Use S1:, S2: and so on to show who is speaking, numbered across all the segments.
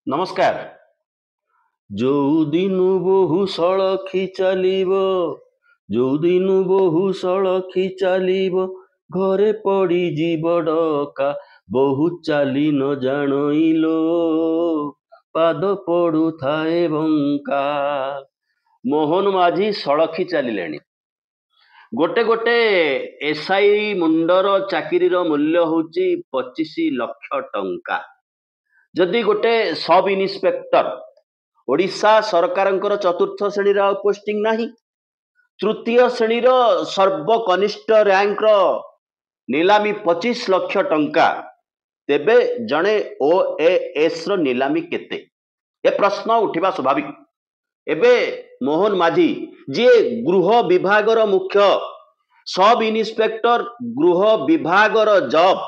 S1: नमस्कार। जो दिन बहु सड़खी चलिबो जो दिन बहु सड़खी चलिबो घरे पड़ी जीव डका बहु चाली न जाणइलो पाद पड़ू थाए बंका। मोहन माझी सड़खी चलिलेणी। गोटे गोटे एसआई मुंडर चाकरीर मूल्य होची 25 लाख टंका। जदि गोटे सब इन्स्पेक्टर ओडिशा सरकारंकर चतुर्थ श्रेणी पोस्टिंग नाही, तृतीय श्रेणी सर्वकनिष्ठ रैंक नीलामी 25 लाख टंका, तेबे जणे ओएएस रो नीलामी केते? ए प्रश्न उठिबा स्वाभाविक। एबे मोहन माझी जी गृह विभागर मुख्य सब इन्स्पेक्टर गृह विभागर जॉब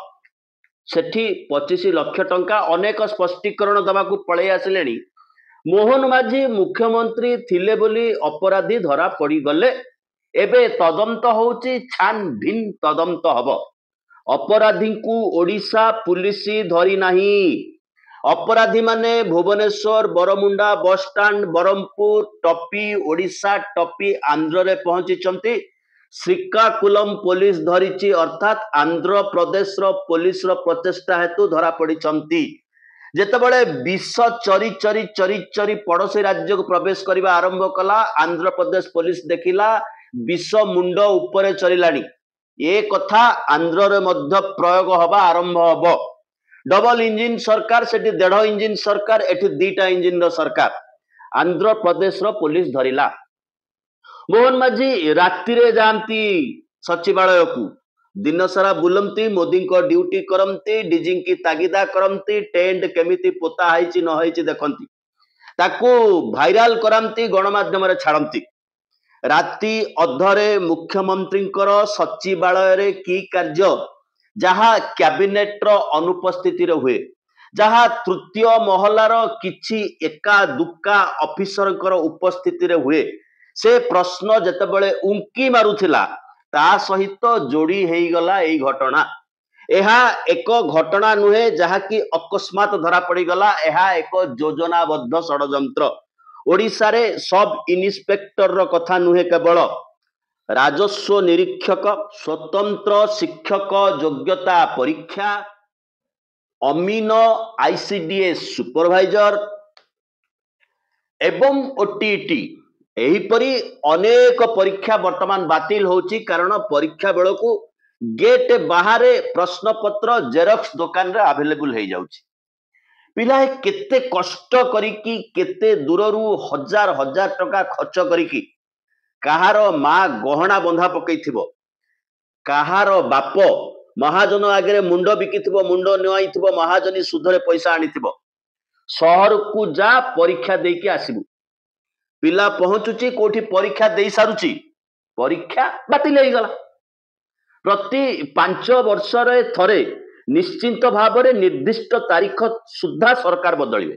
S1: सेठी 25 लाख टंका अनेक स्पष्टीकरण दबाकू पळे आसिलेनी। मोहन माझी मुख्यमंत्री थिले बोली अपराधी धरा पड़ी गले। एबे तदंत होची, छानभिन तदंत हब। अपराधी को ओडिशा पुलिस धरी नाही। अपराधी माने भुवनेश्वर बरमुंडा बस स्टैंड बरहमपुर टपी ओडिशा टपी आंध्र रे पहुंची। श्रीकाकुलम पुलिस धरिची, अर्थात आंध्र प्रदेश रो पुलिस रो प्रचेष्टा हेतु धरा पड़ी। जेतेबेले विष चरी चरी चरी चरी पड़ोसी राज्य को प्रवेश करने आरंभ कला, आंध्र प्रदेश पुलिस देखिला विष मुंड उपरे चलिलानी। ए कथा आंध्र रे मध्य प्रयोग हवा आरंभ हब। डबल इंजिन सरकार, सेठी 1.5 इंजिन सरकार, एठी 2टा इंजिन रो सरकार। आंध्र प्रदेश रो पुलिस धरिला। मोहन माझी राति रे जानती सचिवालय को, दिन सारा बुलंती, मोदी को ड्यूटी करमती, डीजी की तागिदा करमती, टेंट केमिति पोता हाइची न हाइची देखंती, ताकू भाइराल करमती, गणमाध्यम रे छाड़ती। राति अधरे मुख्यमंत्री सचिवालय रे की कार्य जहा कैबिनेट रो अनुपस्थिति रे हुए, जहा तृतीय महलार किछि एका दुक्का ऑफिसर उपस्थिति रे हुए, से प्रश्न जेतेबेले उंकी मारुथिला ता सहित जोड़ी हेई गला एई घटना। एहा एक घटना नुहे जहा कि अकस्मात धरा पड़ी गला। एहा एक योजनाबद्ध षडयंत्र। ओडिशा रे सब इन्स्पेक्टर रो कथा नुहे, केवल राजस्व निरीक्षक, स्वतंत्र शिक्षक योग्यता परीक्षा, अमीन आईसीडीएस सुपरवाइजर एवं ओटीटी एहीपरी अनेक परीक्षा वर्तमान बातिल होची। कारण परीक्षा बेलू गेट बाहर प्रश्न पत्र जेरक्स दुकान रे अवेलेबल हो जाउची। पिला केते कष्ट करिकी, केते दूररू हजार हजार टका खर्च करिकी, कहार माँ गहना बंधा पकईथिबो, कहार बाप महाजन आगे मुंड बिकिथिबो, मुंड नुआईथिबो, महाजनी सुधरे पैसा आनीथिबो, शहर को जा परीक्षा देकी आसीबु। पिला पहुंचुची कोठी परीक्षा दे सारुची, परीक्षा बातिल हो गला। प्रति 5 वर्ष रे थरे निश्चिंत भाव में निर्दिष्ट तारीख सुधा सरकार बदलिवे।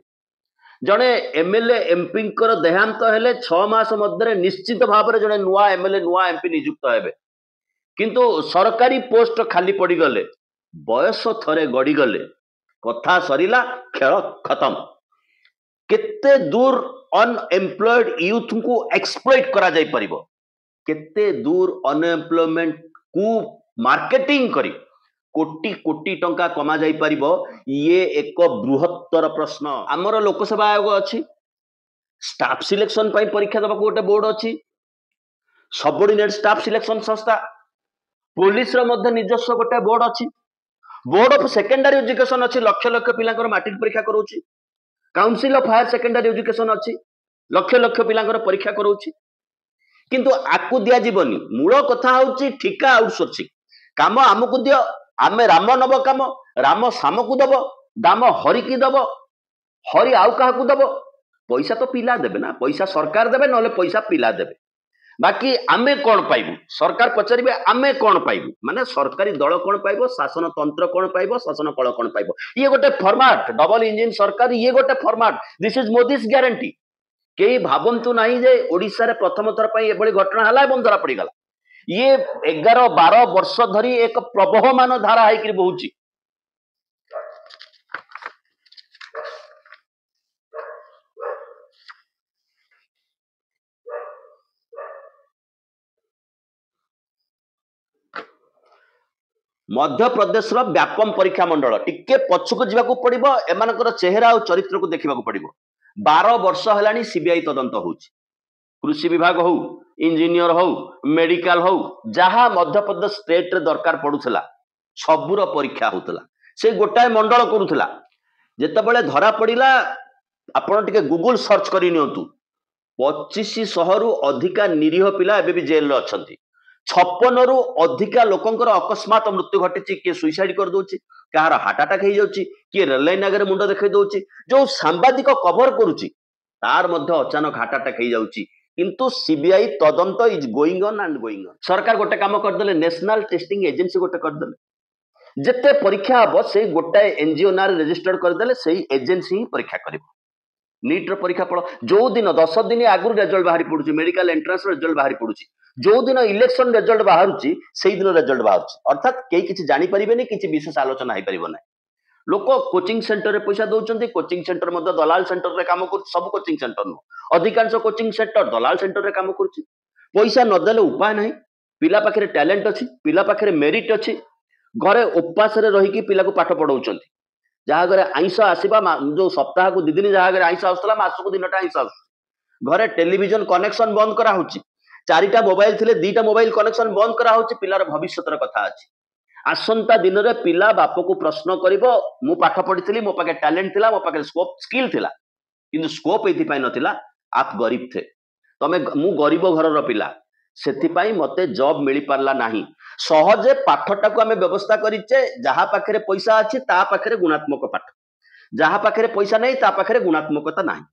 S1: जड़े एमएलए एमपी देहांत हेले 6 मास मध्य निश्चित भाव में जड़े नुआ एमएलए नुआ एमपी नियुक्त हेबे, किंतु सरकारी पोस्ट खाली पड़ी गले, बयस थरे गड़ी गले, कथा सरिला, खेल खत्म। केते दूर अनएम्प्लॉयड यूथ को एक्सप्लॉइट करा जाई परिबो, केते दूर अनएम्प्लॉयमेंट को मार्केटिंग करी कोटी कोटी टंका कमा जाई परिबो, ये एक बृहत्तर प्रश्न। आमर लोकसभा आयोग अछि, स्टाफ सिलेक्शन पई परीक्षा दबा गोटे बोर्ड अछि, सबऑर्डिनेट स्टाफ सिलेक्शन संस्था, पुलिस रो मध्य निजस्व गोटे बोर्ड अछि, बोर्ड ऑफ सेकेंडरी एजुकेशन अछि, लक्ष लक्ष पिलांकर मैट्रिक परीक्षा करूची, council of higher secondary education अछि, लक्ष लक्ष पिलांकर परीक्षा करूची, किंतु आकु दिया जीवनी। मूल कथा होची ठिका आउटसोर्सिंग। काम आमको दियो, आमे राम नब काम, राम साम को दब, दाम हरि की दब, हरि आउ काहा को दब, पैसा तो पिला देबे ना, पैसा सरकार देबे नले पैसा पिला देबे। बाकी आमे कौन पाइबू, सरकार पचारिबे आमे कौन पाइबू, माने सरकारी दल कौन पाइबो, शासन तंत्र कौन पाइबो, शासन कल कौन पाइबो। ये गोटे फॉर्मेट, डबल इंजिन सरकार, ये गोटे format. This is Modi's guarantee. कई भावंतु नहीं जे ओडिशा रे प्रथम थर पई एबळी घटना हला एवं धरा पड़ी गला। ये 11-12 वर्ष धरी एक प्रवहमान धारा है बहुची। मध्य प्रदेश व्यापम परीक्षा मंडल टिके पछक जावाक पड़ो एमानकर चेहरा और चरित्र को देखा पड़ो। 12 वर्ष है सीबीआई तदंत हो कृषि विभाग हो इंजीनियर हो मेडिकल हो जहाँ मध्य प्रदेश स्टेट रे दरकार पड़ूला सबूर परीक्षा होता से गोटाए मंडल करूला। जितेबाला धरा पड़ा आपण टिके गूगल सर्च कर 2500 रु अधिका निरीह पिला एबे भी जेल रे अछंती। 56 रु अधिका लोकंकर अकस्मात मृत्यु घटी किए सुइसाइड कर दउची कहार हार्ट अटैक हो जाउची किए रेल लाइन आगे मुंड देखै दउची जो सांबादिक कवर करूची तार मध्य अचानक हार्ट अटैक हो जाउची किंतु सीबीआई तदंत is going on and going on. सरकार गोटे काम करदेले नेशनल टेस्टिंग एजेंसी गोटे करदेले जेते परीक्षा हम से गोटाए एनजीओ ना रेजिस्टर्ड करदेले सही एजेंसी ही परीक्षा करिवो। नीट रो परीक्षा फल जो दिन 10 दिन आगु रिजल्ट बाहरी पड़ुची मेडिकल एंट्रांस रिजल्ट बाहरी पड़ुची जो दिन इलेक्शन रिजल्ट बाहरुची सेही दिन रिजल्ट बाहरुची अर्थात केही किछि जानि परिबेनी किछि विशेष आलोचना हो परिबो नै। लोक कोचिंग सेंटर रे पैसा दउचंती कोचिंग सेंटर मध्य दलाल सेंटर रे काम कर सब कोचिंग सेंटर नो अधिकांश कोचिंग सेंटर दलाल सेंटर रे काम करूची पैसा न देले उपाय नाही। पिला पाखरे टैलेंट अछि पिला पाखरे मेरिट अछि घरे उपास रे रही कि पिला को पाठ पढाउचंती जहाँ घरे आइंस आसवा जो सप्ताह को 2 दिन जहाँ घरे आइंस आसला मासक 2टा आइंस आस घरे टेलीविजन कनेक्शन बंद करा होची 4टा मोबाइल थिले 2टा मोबाइल कनेक्शन बंद करा होची पिलार भविष्यतर कथा अछि। आसंता दिन रे पिला बाप को प्रश्न करिवो मु पाठ पढितली मो पाके टैलेंट थिला मो पाके स्कोप स्किल थिला किंतु स्कोप एथि पय नथिला आप गरीब थे तमे मु गरीब घरर पिला सेथिपाई मते जॉब मिली पारला नाही। सहजे पाठटाको आमे व्यवस्था करिचे जहाँ पाखरे पैसा अछि ता पाखरे गुणात्मक पाठ जहाँ पाखरे पैसा नहीं ता पाखरे गुणात्मकता नाही।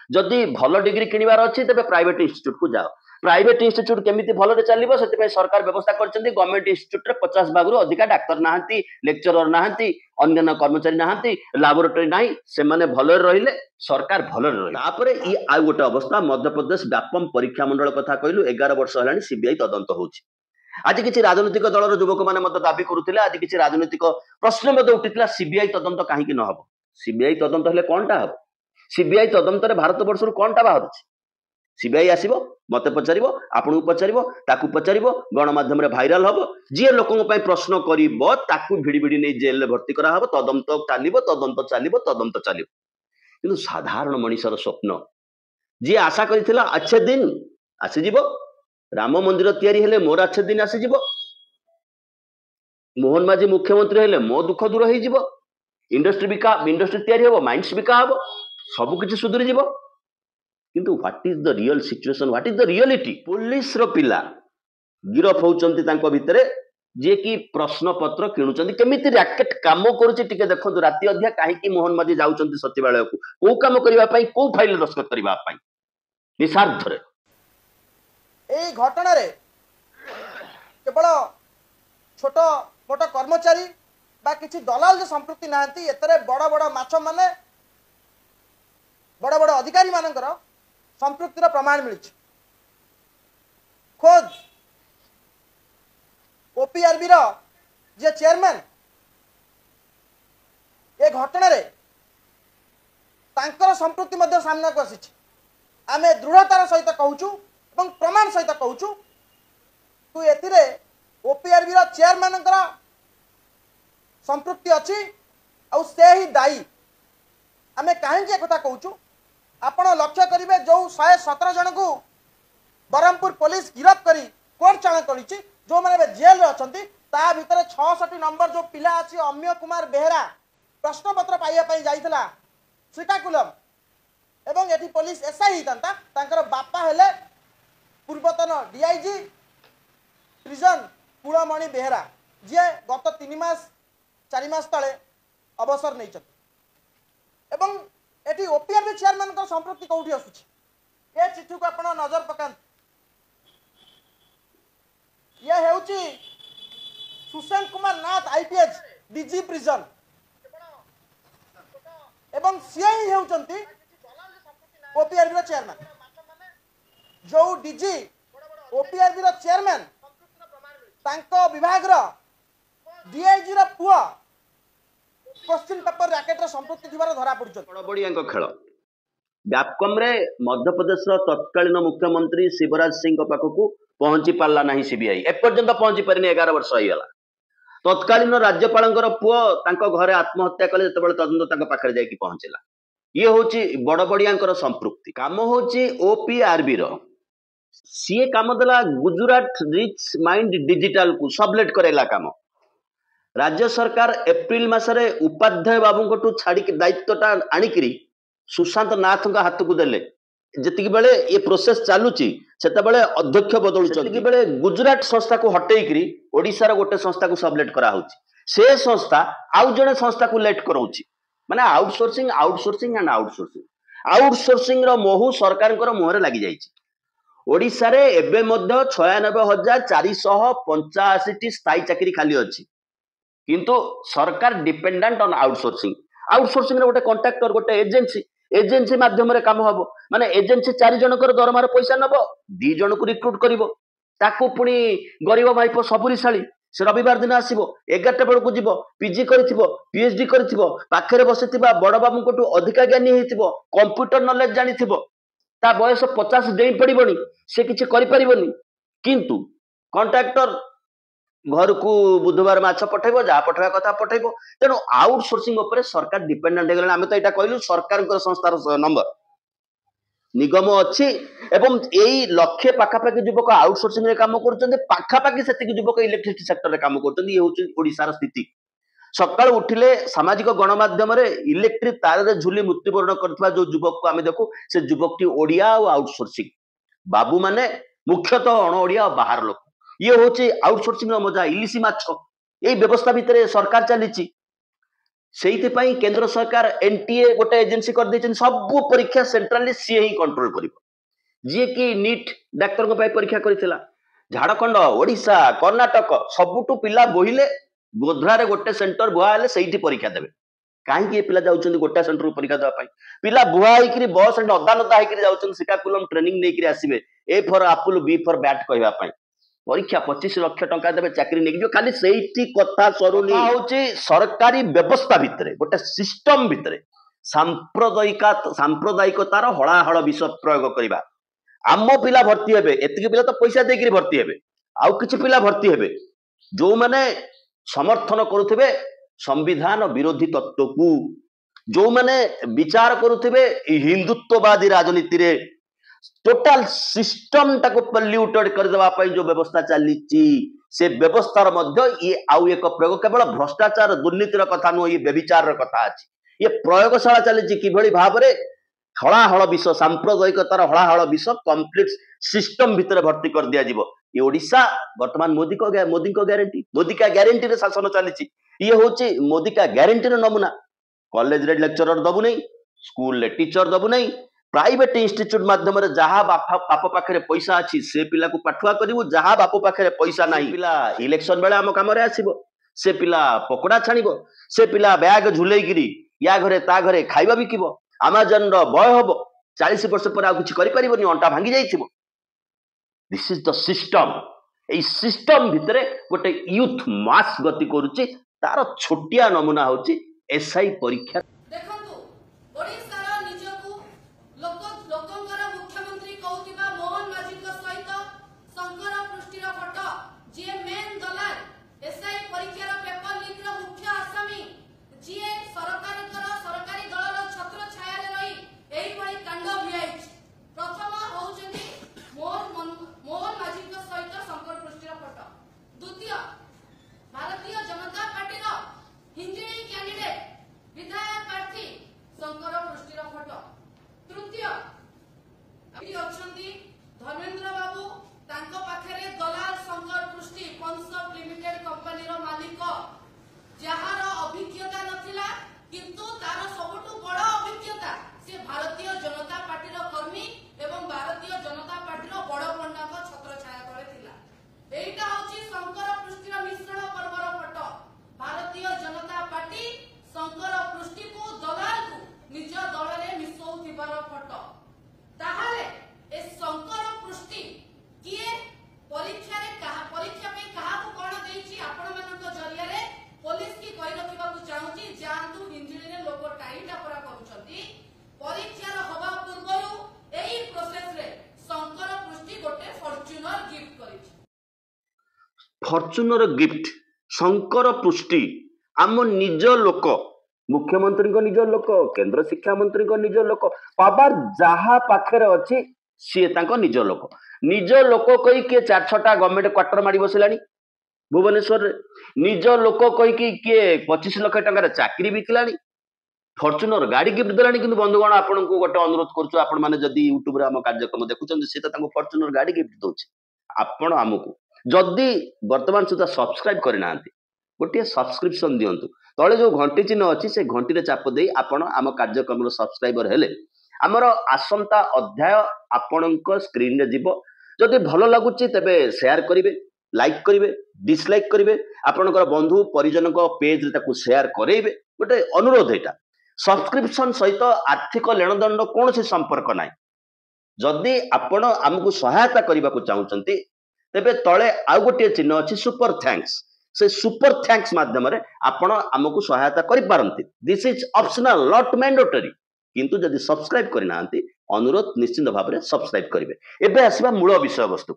S1: जदि भल डिग्री किनिबार अछि तबे प्राइवेट इंस्टीट्यूट को जाओ। प्राइवेट इंस्टीट्यूट केमिति भलरे चलिबो सेतिपय सरकार व्यवस्था करचंदी गवर्नमेंट इंस्टीट्यूट रे 50 भागरु अधिका डाक्टर नाहंती लेक्चरर नाहंती अन्य कर्मचारी नाहंती लैबोरेटरी नाही से माने भलरे रहिले सरकार भलरे रहिले। तापरे ई आ गोटे अवस्था मध्य प्रदेश व्यापम परीक्षा मंडल कथा कहलु 11 वर्ष हलानी सीबीआई तदंत होची। आज किसी राजनीतिक दलर युवक मैंने दाबी करुले आज किसी राजनीतिक प्रश्न उठीला सीबीआई तदंत कहीं न हम सीबीआई तदंत हेले कौनटा हम सीबीआई तदंत भारत वर्ष कौनटा बाहर सीबीआई आसब मत पचार आपन को पचार पचार गणमाध्यम भाइराल हम जी लोकों प्रश्न कर भिड़ी भिड़ी नहीं जेल भर्ती कराब तदंत चलो तदंत चलो तदंत चलो कि साधारण मनीषर स्वप्न जी आशा कर अच्छे दिन आसीज राम मंदिर तैयारी हेले मोर अच्छे दिन आसीज मोहन माझी मुख्यमंत्री हेले मो दुख दूर हो इंडस्ट्री तैयारी हम माइंड्स बिका हम सबकि सुधरी जीव किंतु what is the real situation what is the reality police रो पिला गिरफ होउचंती तांको भितरे जे कि प्रश्न पत्र किणुचंती केमिति रैकेट काम करूची टिके देखंतु राति अध्या काहे कि मोहन माझी जाउचंती सचिवालय को काम करबा पई को फाइल दस्तखत करबा पई निसार्थ रे
S2: এই ঘটনার কেবল ছোট মোট কর্মচারী বা কিছু দলাল যে সম্পৃক্তি না এতে বড় বড় মাছ মানে বড় বড় অধিকারী মানকর সম্পৃক্তির প্রমাণ মিলছে। খোদ ওপিআরবি যে চেয়ারম্যান এ ঘটনার তাঁর সম্পৃক্তি মধ্যে সামনাকু আসিছে आमे दृढ़तार सहित कहूँ प्रमाण सहित कहूँ तू ए ओपीआरबी चेयरमैन संपृक्ति अच्छी आउ से ही दायी आमे कहीं एक कहूँ आपण लक्ष्य करेंगे जो 117 जन को बरहमपुर पुलिस गिरफ्त करी कोर्ट चालाण कर जो मैंने जेल अच्छा ता भितर 66 नंबर जो पिला अच्छी अम्य कुमार बेहरा प्रश्न पत्र पाइबापी जाइला श्रीकाकुलम एवं एटी पुलिस एसआई होता बापा हेले पूर्वतन डीआईजी प्रिजन कुलमणि बेहरा जी गत 3 मास 4 मास तले अवसर नहीं एवं एटी ओपीआरबी चेयरमैन का संपृक्ति कौटी आसुची ये चिठी को आपण नजर पकान ये हेउची सुशांत कुमार नाथ आईपीएस डीजी प्रिजन एवं सीए ही हेउचंती ओपीआरबी चेयरमैन जो डीजी ओपीआरबी चेयरमैन तांको विभाग रो डीआईजी रो पुआ क्वेश्चन पेपर रैकेट रो संपत्ति थिबार धरा पड़छ
S1: बड़बड़िया खेल व्यापकम रे मध्य प्रदेश तत्कालीन मुख्यमंत्री शिवराज सिंह पाखक पहुंची पार्ला ना सीबीआई एपर्यंत पहुंची पारिनी 11 वर्ष होगा तत्कालीन राज्यपाल पुओ घरे आत्महत्या कले जो तदंत पाखे जाकि पहुंचला ये हूँ बड़बड़िया संपृक्ति कम हूँ ओपीआरबी सी कम देला गुजरात रिच माइंड डिजिटल को सबलेट करेला कम राज्य सरकार एप्रिल मसरे उपाध्याय बाबू छाड़ी दायित्वटा आणिकी सुशांत नाथ हाथ को देले जी बेले ये प्रोसेस चलुची से अध्यक्ष बदलुच्च बेले गुजरात संस्था को हटेकरी ओडिशार गोटे संस्था को सबलेट कराऊँच से संस्था आउ जड़े संस्था को लेट कराऊँच माने outsourcing outsourcing and outsourcing outsourcing मोह सरकार मुहर लगी जाइए ओडिशा रे एबे मध्य 96,485 स्थायी चाकरी खाली अच्छी किंतु सरकार डिपेंडेंट ऑन आउटसोर्सिंग आउटसोर्सिंग गोटे कॉन्ट्रैक्टर गोटे एजेंसी माध्यम रे काम हबो माने एजेंसी 4 जनकर दरमार पैसा नबो 2 जन को रिक्रूट करिवो ताकू पुनी गरीब माइप सबुरीशाली से रविवार दिन आसीबो 11टा बेल को जीवो पीजी करिथिबो पीएचडी करिथिबो पाखरे बसिथिबा बड़ बाबू कोटू अधिका ज्ञानी हेतिबो कंप्यूटर नॉलेज जानिथिबो ता बयस 50 डेई पड़िबोनी से किछि करि परिबोनी किंतु कॉन्ट्रैक्टर घर को बुधवार माछ पठेबो जहाँ पठेबा कथा पठेबो तेणु आउटसोर्सिंग उपरे सरकार डिपेंडेंट हेगले आमे तो एटा कहलु सरकार संस्थार नंबर निगम अच्छी एवं यही लक्षे पाखापाखि युवक आउटसोर्सिंग रे काम करछन्ते पाखापाखि सेतिक युवक इलेक्ट्रिसिटी सेक्टर रे काम करछन्ते ये होची ओडिसार स्थिति सकाळ उठिले सामाजिक गणमाध्यम रे इलेक्ट्रिक तार रे झुली मृत्युवरण करथबा जो युवक को आमे देखु से युवकटी ओडिया और आउटसोर्सिंग बाबू माने मुख्यतः अण ओडिया और बाहर लोक ये होची आउटसोर्सिंग रो मजा इलिसी माछ एई व्यवस्था भितरे सरकार चलीची सेइथिपाई केंद्र सरकार एनटीए गोटे एजेंसी कर दैछन सब परीक्षा सेंट्रली सी ही कंट्रोल करिवो जे कि नीट डाक्टर को पाई परीक्षा करितला झारखंड ओडिशा कर्नाटक सबुटु पिला बोहिले गोधरा रे गोटे सेंटर बुआ हेले सेइठी परीक्षा देबे काहे कि पिला जाउछन गोटे सेंटर परीक्षा देबा पाई पिला बुआ हिकरी बस रे अदालत हिकरी जाउछन सिकाकुलम ट्रेनिंग नेकरी आसीबे A for apple B for bat कहबा पाई परीक्षा 25 लाख टंका देबे चाकरी नेकी जो खाली सेइठी कथा सरुनी होची सरकारी व्यवस्था भितरे गोटे सिस्टम भितरे सांप्रदायिकतार हलाहल विष प्रयोग करबा आम पिला भर्ती हेबे एतिक पिला तो पैसा देकरी भर्ती हेबे आउ किछि पिला भर्ती हेबे जो माने समर्थन करुथिबे संविधान विरोधी तत्व को जो माने विचार करुथिबे हिंदुत्ववादी राजनीति रे टोटाल सिस्टम टाको पल्यूटेड कर देबा पई जो व्यवस्था चलीची से व्यवस्थार मध्य ये आउ एक प्रयोग केवल भ्रष्टाचार दुर्नीतिर कथा नु ये व्यभिचार कथा अछि ये प्रयोगशाला चलीची किभଳି भाबरे हलाहल विष सांप्रदायिकतार हलाहल विष कंप्लीट सिस्टम भितर भर्ती कर दिया जीवो ये ओडिशा वर्तमान मोदी को गारंटी मोदी का गारंटी रे शासन चलीची ये होची मोदी का गारंटी रे नमूना कॉलेज रे लेक्चरर दबु नहीं स्कूल रे टीचर दबु नहीं प्राइवेट इंस्टीट्यूट माध्यम रे जहाँ बाप पाखे पैसा अच्छी से पिला को पाठुआ करू जहाँ बाप पाखे पैसा नहीं पिला इलेक्शन बेले आम कम आसब से पिला पकोड़ा छाणिब से पिला बैग झुलेकिरी या घरे ता घरे खाइबा बिकिब आमाजन बय हम 40 वर्ष पर आउ किछि करि परिबनी अंटा भांगी जाइथिबो this is the system a system भितरे गोटे यूथ मास गति करूची तार छोटिया नमूना होची एसआई परीक्षा
S3: भारतीय जनता पार्टी हिंदी कैंडिडेट विधायक
S1: ଫର୍ଚୁନର ଗିଫ୍ଟ ଶଙ୍କର ପୃଷ୍ଟି ଆମ ନିଜ ଲୋକ ମୁଖ୍ୟମନ୍ତ୍ରୀଙ୍କ ନିଜ ଲୋକ କେନ୍ଦ୍ର ଶିକ୍ଷା ମନ୍ତ୍ରୀଙ୍କ ନିଜ ଲୋକ ପାୱାର ଯାହା ପାଖରେ ଅଛି ସିଏ ତାଙ୍କ ନିଜ ଲୋକ କହି କିଏ 4-6ଟା ଗଭର୍ଣ୍ଣମେଣ୍ଟ କ୍ୱାର୍ଟର ମାଡ଼ି ବସିଲାଣି ଭୁବନେଶ୍ୱରରେ ନିଜ ଲୋକ କହିକି କିଏ 25 ଲକ୍ଷ ଟଙ୍କାର ଚାକିରି ବିକିଲାଣି ଫର୍ଚୁନର ଗାଡ଼ି ଗିଫ୍ଟ ଦେଲାଣି କିନ୍ତୁ ବନ୍ଧୁଗଣ ଆପଣଙ୍କୁ ଗୋଟେ ଅନୁରୋଧ କରୁଛୁ ଆପଣ ମାନେ ଯଦି ୟୁଟ୍ୟୁବରେ ଆମ କାର୍ଯ୍ୟକ୍ରମ ଦେଖୁଛନ୍ତି ସେ ତ ତାଙ୍କୁ ଫର୍ଚୁନର ଗାଡ଼ି ଗିଫ୍ଟ ଦଉଛି ଆପଣ ଆମକୁ ଯଦି ବର୍ତ୍ତମାନ ସୁଦ୍ଧା ସବସ୍କ୍ରାଇବ କରିନାହାନ୍ତି ଗୋଟିଏ ସବସ୍କ୍ରିପସନ ଦିଅନ୍ତୁ ତଳେ ଯୋଉ ଘଣ୍ଟି ଚିହ୍ନ ଅଛି ସେ ଘଣ୍ଟିରେ ଚାପ ଦେଇ ଆପଣ ଆମ କାର୍ଯ୍ୟକ୍ରମର ସବସ୍କ୍ରାଇବର ହେଲେ ଆମର ଆସନ୍ତା ଅଧ୍ୟାୟ ଆପଣଙ୍କ ସ୍କ୍ରିନରେ ଯିବ ଯଦି ଭଲ ଲାଗୁଛି ତେବେ ସେୟାର କରିବେ ଲାଇକ୍ କରିବେ ଡିସଲାଇକ୍ କରିବେ ଆପଣଙ୍କର ବନ୍ଧୁ ପରିଜନଙ୍କ ପେଜରେ ତାକୁ ସେୟାର କରେଇବେ ଗୋଟେ ଅନୁରୋଧ ଏଇଟା ସବସ୍କ୍ରିପସନ ସହିତ ଆର୍ଥିକ ଲେଣଦଣ୍ଡ କୌଣସି ସମ୍ପର୍କ ନାହିଁ ଯଦି ଆପଣ ଆମକୁ ସହାୟତା କରିବାକୁ ଚାହୁଁଛନ୍ତି ତେବେ ତଳେ ଆଉ ଗୋଟିଏ ଚିହ୍ନ ଅଛି ସୁପର ଥ୍ୟାଙ୍କ୍ସ ସେ ସୁପର ଥ୍ୟାଙ୍କ୍ସ ମାଧ୍ୟମରେ ଆପଣ ଆମକୁ ସହାୟତା କରିପାରନ୍ତି this is optional not mandatory କିନ୍ତୁ ଯଦି ସବସ୍କ୍ରାଇବ କରିନାହାନ୍ତି ଅନୁରୋଧ ନିଶ୍ଚିତ ଭାବରେ ସବସ୍କ୍ରାଇବ କରିବେ ଏବେ ଆସିବା ମୂଳ ବିଷୟବସ୍ତୁ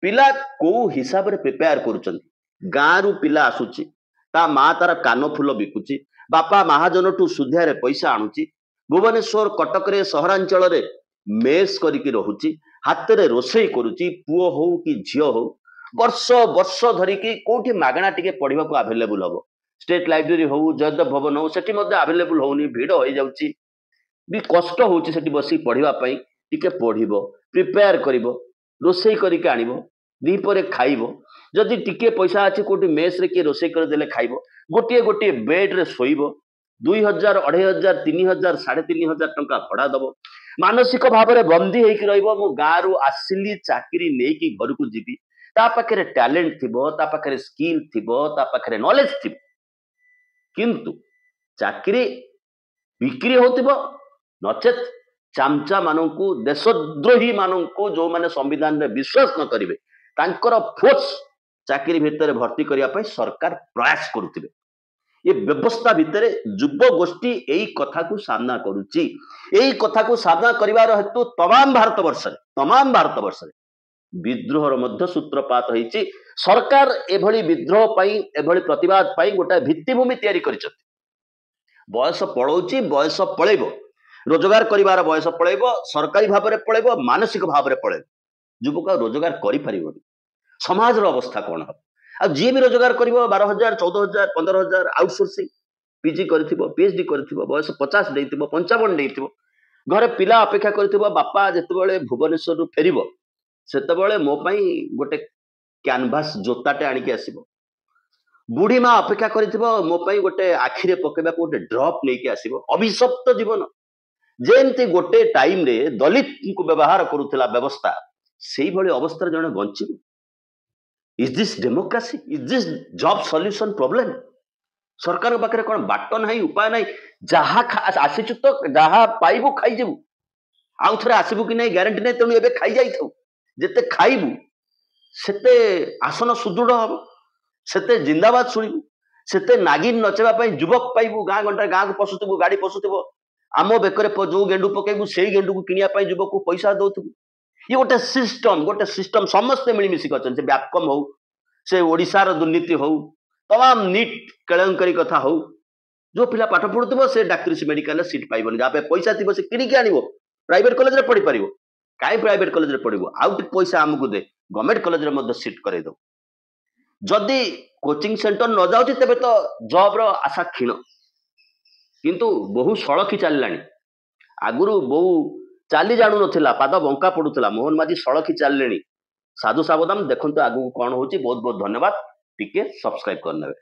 S1: ପିଲା କୋଉ ହିସାବରେ ପ୍ରିପେୟାର କରୁଛନ୍ତି ଗାଁରୁ ପିଲା ଆସୁଛି ତା ମା ତାର କାନ ଫୁଲ ବିକୁଛି ବାପା ମହାଜନଠୁ ସୁଧିଆରେ ପଇସା ଆଣୁଛି ଭୁବନେଶ୍ୱର କଟକରେ ସହରାଞ୍ଚଳରେ ମେସ୍ କରିକି ରହୁଛି ହାତରେ ରୋଷେଇ କରୁଛି ପୁଅ ହଉ କି ଝିଅ ହଉ ବର୍ଷ ଧରିକି କୋଉଠି ମାଗଣା ଟିକେ ପଢିବାକୁ ଆଭେଲେବୁଲ ହବ ଷ୍ଟେଟ ଲାଇବ୍ରେରୀ ହଉ ଜୟଦେବ ଭବନ ହଉ ସେଠି ମଧ୍ୟ ଆଭେଲେବୁଲ ହଉନି ଭିଡ଼ ହେଇଯାଉଛି ବି କଷ୍ଟ ହଉଛି ସେଠି ବସିକି ପଢିବା ପାଇଁ ଟିକେ ପଢିବ ପ୍ରିପେୟାର କରିବ ରୋଷେଇ କରିକି ଆଣିବ ଦିପରେ ଖାଇବ ଯଦି ଟିକେ ପଇସା ଅଛି କୋଉଠି ମେସ୍ରେ କିଏ ରୋଷେଇ କରିଦେଲେ ଖାଇବ ଗୋଟିଏ ବେଡ୍ରେ ଶୋଇବ 2000 2500 3000 3500 ଟଙ୍କା ଭଡ଼ା ଦବ ମାନସିକ ଭାବରେ ବନ୍ଦୀ ହେଇକି ରହିବ ମୁଁ ଗାଁରୁ ଆସିଲି ଚାକିରି ନେଇକି ଘରକୁ ଯିବି ତା ପାଖରେ ଟ୍ୟାଲେଣ୍ଟ ଥିବ ତା ପାଖରେ ସ୍କିଲ୍ ଥିବ ତା ପାଖରେ ନଲେଜ ଥିବ କିନ୍ତୁ ଚାକିରି ବିକ୍ରି ହଉଥିବ ନଚେତ୍ ଚାମଚା ମାନଙ୍କୁ ଦେଶଦ୍ରୋହୀ ମାନଙ୍କୁ ଯୋଉମାନେ ସମ୍ବିଧାନରେ ବିଶ୍ୱାସ ନ କରିବେ ତାଙ୍କର ଫୋର୍ସ ଚାକିରି ଭିତରେ ଭର୍ତ୍ତି କରିବା ପାଇଁ ସରକାର ପ୍ରୟାସ କରୁଥିବେ ଏ ବ୍ୟବସ୍ଥା ଭିତରେ ଯୁବ ଗୋଷ୍ଠୀ ଏଇ କଥାକୁ ସାମ୍ନା କରୁଛି ଏଇ କଥାକୁ ସାମ୍ନା କରିବାର ହେତୁ ତମାମ ଭାରତ ବର୍ଷରେ ବିଦ୍ରୋହର ମଧ୍ୟ ସୂତ୍ରପାତ ହେଇଛି ସରକାର ଏଭଳି ବିଦ୍ରୋହ ପାଇଁ ଏଭଳି ପ୍ରତିବାଦ ପାଇଁ ଗୋଟାଏ ଭିତ୍ତିଭୂମି ତିଆରି କରିଛନ୍ତି ବୟସ ପଳଉଛି ବୟସ ପଳେଇବ ରୋଜଗାର କରିବାର ବୟସ ପଳେଇବ ସରକାରୀ ଭାବରେ ପଳେଇବ ମାନସିକ ଭାବରେ ପଳେଇବ ଯୁବକ ରୋଜଗାର କରିପାରିବନି ସମାଜର ଅବସ୍ଥା କ'ଣ ହବ ଆଉ ଯିଏ ବି ରୋଜଗାର କରିବ 12,000 14,000 15,000 ଆଉଟସୋର୍ସିଂ ପିଜି କରିଥିବ ପିଏଚଡି କରିଥିବ ବୟସ 50 ଦେଇଥିବ 55 ଦେଇଥିବ ଘରେ ପିଲା ଅପେକ୍ଷା କରିଥିବ ବାପା ଯେତେବେଳେ ଭୁବନେଶ୍ୱରରୁ ଫେରିବ ସେତେବେଳେ ମୋ ପାଇଁ ଗୋଟେ କ୍ୟାନଭାସ ଜୋତାଟେ ଆଣିକି ଆସିବ ବୁଢୀ ମା ଅପେକ୍ଷା କରିଥିବ ମୋ ପାଇଁ ଗୋଟେ ଆଖିରେ ପକେଇବାକୁ ଗୋଟେ ଡ୍ରପ୍ ନେଇକି ଆସିବ ଅଭିଶପ୍ତ ଜୀବନ ଯେମିତି ଗୋଟେ ଟାଇମରେ ଦଳିତଙ୍କୁ ବ୍ୟବହାର କରୁଥିଲା ବ୍ୟବସ୍ଥା ସେଇଭଳି ଅବସ୍ଥାରେ ଜଣେ ବଞ୍ଚିବ is this democracy is this job solution problem ସରକାରଙ୍କ ପାଖରେ କ'ଣ ବାଟ ନାହିଁ ଉପାୟ ନାହିଁ ଯାହା ଆସିଛୁ ତ ଯାହା ପାଇବୁ ଖାଇଯିବୁ ଆଉ ଥରେ ଆସିବୁ କି ନାହିଁ ଗ୍ୟାରେଣ୍ଟି ନାହିଁ ତେଣୁ ଏବେ ଖାଇଯାଇଥାଉ ଯେତେ ଖାଇବୁ ସେତେ ଆସନ ସୁଦୃଢ଼ ହବ ସେତେ ଜିନ୍ଦାବାଦ ଶୁଣିବୁ ସେତେ ନାଗିନ ନଚେଇବା ପାଇଁ ଯୁବକ ପାଇବୁ ଗାଁ ଗଣ୍ଡାରେ ଗାଁକୁ ପଶୁଥିବୁ ଗାଡ଼ି ପଶୁଥିବ ଆମ ବେକରେ ଯୋଉ ଗେଣ୍ଡୁ ପକେଇବୁ ସେଇ ଗେଣ୍ଡୁକୁ କିଣିବା ପାଇଁ ଯୁବକକୁ ପଇସା ଦଉଥିବୁ ଇଏ ଗୋଟେ ସିଷ୍ଟମ ସମସ୍ତେ ମିଳିମିଶିକି ଅଛନ୍ତି ସେ ବ୍ୟାପକମ୍ ହଉ ସେ ଓଡ଼ିଶାର ଦୁର୍ନୀତି ହଉ ତମାମ ନିଟ୍ କେଳଙ୍କରୀ କଥା ହଉ ଯୋଉ ପିଲା ପାଠ ପଢୁଥିବ ସେ ଡାକ୍ତରୀ ମେଡିକାଲରେ ସିଟ୍ ପାଇବନି ଯାହା ପାଇଁ ପଇସା ଥିବ ସେ କିଣିକି ଆଣିବ ପ୍ରାଇଭେଟ କଲେଜରେ ପଢିପାରିବ କାହିଁ ପ୍ରାଇଭେଟ କଲେଜରେ ପଢିବ ଆଉ ଟିକେ ପଇସା ଆମକୁ ଦେ ଗଭର୍ଣ୍ଣମେଣ୍ଟ କଲେଜରେ ମଧ୍ୟ ସିଟ୍ କରେଇ ଦଉ ଯଦି କୋଚିଂ ସେଣ୍ଟର ନ ଯାଉଛି ତେବେ ତ ଜବର ଆଶା କ୍ଷୀଣ କିନ୍ତୁ ବହୁ ସଳଖି ଚାଲିଲାଣି ଆଗରୁ ବହୁ ଚାଲି ଜାଣୁନଥିଲା ପାଦ ବଙ୍କା ପଡୁଥିଲା ମୋହନ ମାଝୀ ସଳଖି ଚାଲିଲେଣି ସାଧୁ ସାବଧାନ ଦେଖନ୍ତୁ ଆଗକୁ କ'ଣ ହଉଛି ବହୁତ ଧନ୍ୟବାଦ ଟିକେ ସବସ୍କ୍ରାଇବ କରିନେବେ।